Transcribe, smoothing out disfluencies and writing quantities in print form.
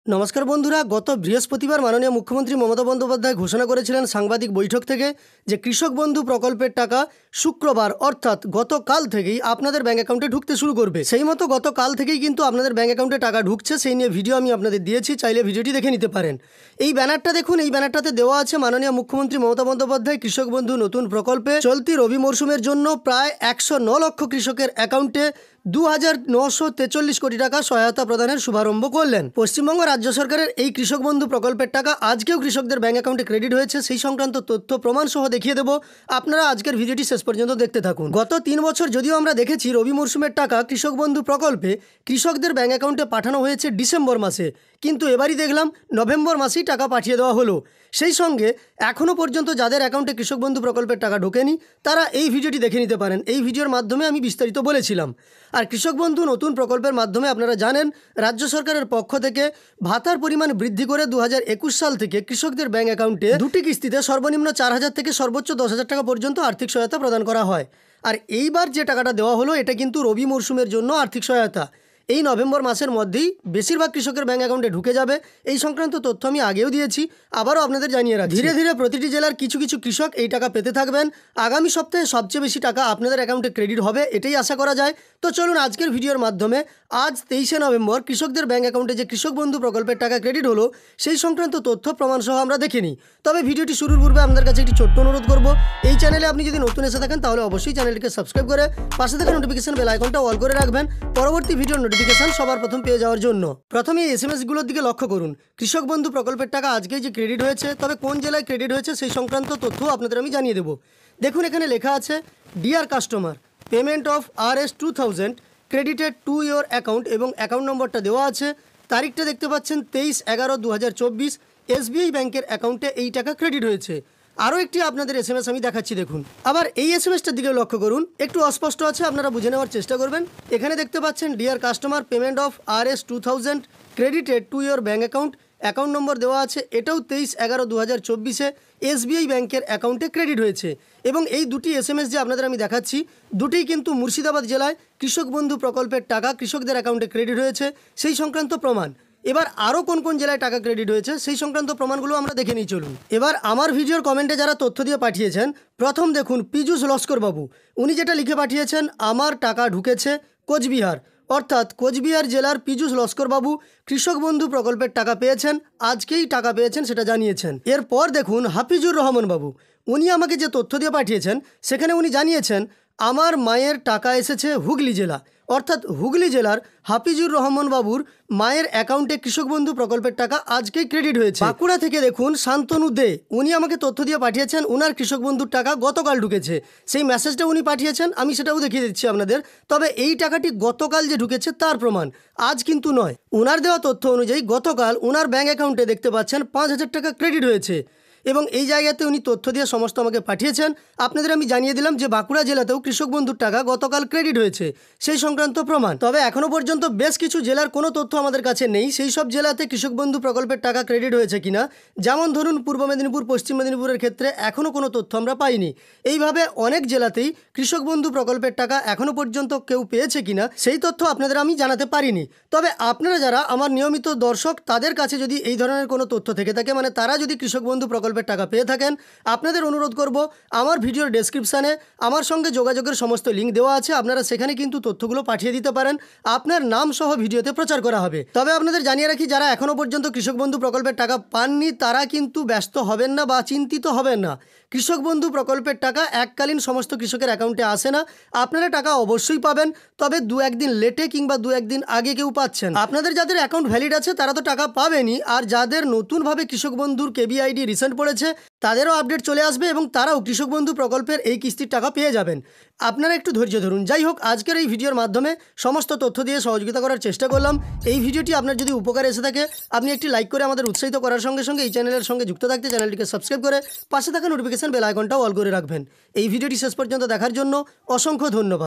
নমস্কার বন্ধুরা, গত বৃহস্পতিবার মাননীয় মুখ্যমন্ত্রী মমতা বন্দ্যোপাধ্যায় ঘোষণা করেছিলেন সাংবাদিক বৈঠক থেকে যে কৃষক বন্ধু প্রকল্পের টাকা শুক্রবার অর্থাৎ গতকাল থেকেই আপনাদের ব্যাঙ্ক অ্যাকাউন্টে ঢুকতে শুরু করবে। সেই মতো গতকাল থেকেই কিন্তু আপনাদের ব্যাঙ্ক অ্যাকাউন্টে টাকা ঢুকছে, সেই নিয়ে ভিডিও আমি আপনাদের দিয়েছি, চাইলে ভিডিওটি দেখে নিতে পারেন। এই ব্যানারটা দেখুন, এই ব্যানারটাতে দেওয়া আছে মাননীয় মুখ্যমন্ত্রী মমতা বন্দ্যোপাধ্যায় কৃষক বন্ধু নতুন প্রকল্পে চলতি রবি মরশুমের জন্য প্রায় 109 লক্ষ কৃষকের অ্যাকাউন্টে 2,943 কোটি টাকা সহায়তা প্রদানের শুভারম্ভ করলেন। পশ্চিমবঙ্গ রাজ্য সরকারের এই কৃষক বন্ধু প্রকল্পের টাকা আজকেও কৃষকদের ব্যাঙ্ক অ্যাকাউন্টে ক্রেডিট হয়েছে, সেই সংক্রান্ত তথ্য প্রমাণ সহ দেখিয়ে দেবো। আপনারা আজকের ভিডিওটি শেষ পর্যন্ত দেখতে থাকুন। গত 3 বছর যদিও আমরা দেখেছি রবি মরশুমের টাকা কৃষক বন্ধু প্রকল্পে কৃষকদের ব্যাঙ্ক অ্যাকাউন্টে পাঠানো হয়েছে ডিসেম্বর মাসে, কিন্তু এবারই দেখলাম নভেম্বর মাসেই টাকা পাঠিয়ে দেওয়া হলো। সেই সঙ্গে এখনও পর্যন্ত যাদের অ্যাকাউন্টে কৃষক বন্ধু প্রকল্পের টাকা ঢোকেনি তারা এই ভিডিওটি দেখে নিতে পারেন। এই ভিডিওর মাধ্যমে আমি বিস্তারিত বলেছিলাম। আর কৃষক বন্ধু নতুন প্রকল্পের মাধ্যমে আপনারা জানেন রাজ্য সরকারের পক্ষ থেকে ভাতার পরিমাণ বৃদ্ধি করে 2021 সাল থেকে কৃষকদের ব্যাঙ্ক অ্যাকাউন্টে দুটি কিস্তিতে সর্বনিম্ন 4,000 থেকে সর্বোচ্চ 10,000 টাকা পর্যন্ত আর্থিক সহায়তা প্রদান করা হয়। আর এইবার যে টাকাটা দেওয়া হলো এটা কিন্তু রবি মরশুমের জন্য আর্থিক সহায়তা। এই নভেম্বর মাসের মধ্যেই বেশিরভাগ কৃষকের ব্যাঙ্ক অ্যাকাউন্টে ঢুকে যাবে। এই সংক্রান্ত তথ্য আমি আগেও দিয়েছি, আবারও আপনাদের জানিয়ে রাখি। ধীরে ধীরে প্রতিটি জেলার কিছু কিছু কৃষক এই টাকা পেতে থাকবেন। আগামী সপ্তাহে সবচেয়ে বেশি টাকা আপনাদের অ্যাকাউন্টে ক্রেডিট হবে, এটাই আশা করা যায়। তো চলুন আজকের ভিডিওর মাধ্যমে আজ 23শে নভেম্বর কৃষকদের ব্যাঙ্ক অ্যাকাউন্টে যে কৃষক বন্ধু প্রকল্পের টাকা ক্রেডিট হলো সেই সংক্রান্ত তথ্য প্রমাণ সহ আমরা দেখে নিই। তবে ভিডিওটি শুরুর পূর্বে আপনাদের কাছে একটি ছোট্ট অনুরোধ করব, এই চ্যানেলে আপনি যদি নতুন এসে থাকেন তাহলে অবশ্যই চ্যানেলটিকে সাবস্ক্রাইব করে পাশে থাকা নোটিফিকেশন বেল আইকনটা অল করে রাখবেন পরবর্তী ভিডিওর নোটিফিকেশন সবার প্রথম পেয়ে যাওয়ার জন্য। প্রথমে এই এসএমএসগুলোর দিকে লক্ষ্য করুন। কৃষক বন্ধু প্রকল্পের টাকা আজকেই যে ক্রেডিট হয়েছে, তবে কোন জেলায় ক্রেডিট হয়েছে সেই সংক্রান্ত তথ্য আপনাদের আমি জানিয়ে দেবো। দেখুন এখানে লেখা আছে deer customer, payment of Rs 2000 credited to your account এবং অ্যাকাউন্ট নম্বরটা দেওয়া আছে। তারিখটা দেখতে পাচ্ছেন 23/11/2024 SBI ব্যাংকের অ্যাকাউন্টে এই টাকা ক্রেডিট হয়েছে। আরও একটি আপনাদের এসএমএস আমি দেখাচ্ছি দেখুন। আবার এই এসএমএসটার দিকে লক্ষ্য করুন, একটু অস্পষ্ট আছে, আপনারা বুঝে নেওয়ার চেষ্টা করবেন। এখানে দেখতে পাচ্ছেন deer customer, payment of Rs 2000 credited to your bank account, account number দেওয়া আছে। এটাও 23/11/2024 SBI ব্যাংকের অ্যাকাউন্টে ক্রেডিট হয়েছে। এবং এই দুটি এসএমএস যে আপনাদের আমি দেখাচ্ছি দুটিই কিন্তু মুর্শিদাবাদ জেলায় কৃষক বন্ধু প্রকল্পের টাকা কৃষকদের অ্যাকাউন্টে ক্রেডিট হয়েছে সেই সংক্রান্ত প্রমাণ। এবার আরও কোন কোন জেলায় টাকা ক্রেডিট হয়েছে সেই সংক্রান্ত প্রমাণগুলো আমরা দেখে নিই চলুন। এবার আমার ভিডিওর কমেন্টে যারা তথ্য দিয়ে পাঠিয়েছেন, প্রথম দেখুন পীযূষ লস্কর বাবু, উনি যেটা লিখে পাঠিয়েছেন আমার টাকা ঢুকেছে কোচবিহার, অর্থাৎ কোচবিহার জেলার পীযূষ লস্কর বাবু কৃষক বন্ধু প্রকল্পের টাকা পেয়েছেন, আজকেই টাকা পেয়েছেন সেটা জানিয়েছেন। এরপর দেখুন হাফিজুর রহমান বাবু, উনি আমাকে যে তথ্য দিয়ে পাঠিয়েছেন সেখানে উনি জানিয়েছেন আমার মায়ের টাকা এসেছে হুগলি জেলা, অর্থাৎ হুগলি জেলার হাফিজুর রহমান বাবুর মায়ের অ্যাকাউন্টে কৃষক বন্ধু প্রকল্পের টাকা আজকেই ক্রেডিট হয়েছে। বাঁকুড়া থেকে দেখুন শান্তনু দে, উনি আমাকে তথ্য দিয়ে পাঠিয়েছেন উনার কৃষক বন্ধুর টাকা গতকাল ঢুকেছে, সেই মেসেজটা উনি পাঠিয়েছেন, আমি সেটাও দেখিয়ে দিচ্ছি আপনাদের। তবে এই টাকাটি গতকাল যে ঢুকেছে তার প্রমাণ, আজ কিন্তু নয়। উনার দেওয়া তথ্য অনুযায়ী গতকাল উনার ব্যাঙ্ক অ্যাকাউন্টে দেখতে পাচ্ছেন 5,000 টাকা ক্রেডিট হয়েছে এবং এই জায়গাতে উনি তথ্য দিয়ে সমস্ত আমাকে পাঠিয়েছেন। আপনাদের আমি জানিয়ে দিলাম যে বাঁকুড়া জেলাতেও কৃষক বন্ধুর টাকা গতকাল ক্রেডিট হয়েছে সেই সংক্রান্ত প্রমাণ। তবে এখনও পর্যন্ত বেশ কিছু জেলার কোনো তথ্য আমাদের কাছে নেই সেই সব জেলাতে কৃষক বন্ধু প্রকল্পের টাকা ক্রেডিট হয়েছে কিনা। যেমন ধরুন পূর্ব মেদিনীপুর, পশ্চিম মেদিনীপুরের ক্ষেত্রে এখনও কোনো তথ্য আমরা পাইনি। এইভাবে অনেক জেলাতেই কৃষক বন্ধু প্রকল্পের টাকা এখনও পর্যন্ত কেউ পেয়েছে কিনা সেই তথ্য আপনাদের আমি জানাতে পারিনি। তবে আপনারা যারা আমার নিয়মিত দর্শক তাদের কাছে যদি এই ধরনের কোনো তথ্য থেকে থাকে, মানে তারা যদি কৃষক বন্ধু প্রকল্পের টাকা পেয়ে থাকেন, আপনাদের অনুরোধ করব আমার ভিডিওর ডেসক্রিপশানে আমার সঙ্গে যোগাযোগের সমস্ত লিঙ্ক দেওয়া আছে, আপনারা সেখানে কিন্তু তথ্যগুলো পাঠিয়ে দিতে পারেন, আপনার নাম সহ ভিডিওতে প্রচার করা হবে। তবে আপনাদের জানিয়ে রাখি যারা এখনও পর্যন্ত কৃষক বন্ধু প্রকল্পের টাকা পাননি তারা কিন্তু ব্যস্ত হবেন না বা চিন্তিত হবেন না। কৃষক বন্ধু প্রকল্পের টাকা এককালীন সমস্ত কৃষকের অ্যাকাউন্টে আসে না, আপনারা টাকা অবশ্যই পাবেন, তবে 2-1 দিন লেটে কিংবা 2-1 দিন আগে কেউ পাচ্ছেন। আপনাদের যাদের অ্যাকাউন্ট ভ্যালিড আছে তারা তো টাকা পাবেনই, আর যাদের নতুনভাবে কৃষক বন্ধুর কেবিআইডি রিসেন্ট পড়েছে তাদেরও আপডেট চলে আসবে এবং তারাও কৃষক বন্ধু প্রকল্পের এই কিস্তির টাকা পেয়ে যাবেন। আপনারা একটু ধৈর্য ধরুন। যাই হোক, আজকের এই ভিডিওর মাধ্যমে সমস্ত তথ্য দিয়ে সহযোগিতা করার চেষ্টা করলাম। এই ভিডিওটি আপনার যদি উপকারে এসে থাকে আপনি একটি লাইক করে আমাদের উৎসাহিত করার সঙ্গে সঙ্গে এই চ্যানেলের সঙ্গে যুক্ত থাকতে চ্যানেলটিকে সাবস্ক্রাইব করে পাশে থাকা নোটিফিকেশন বেল আইকনটাও অল করে রাখবেন। এই ভিডিওটি শেষ পর্যন্ত দেখার জন্য অসংখ্য ধন্যবাদ।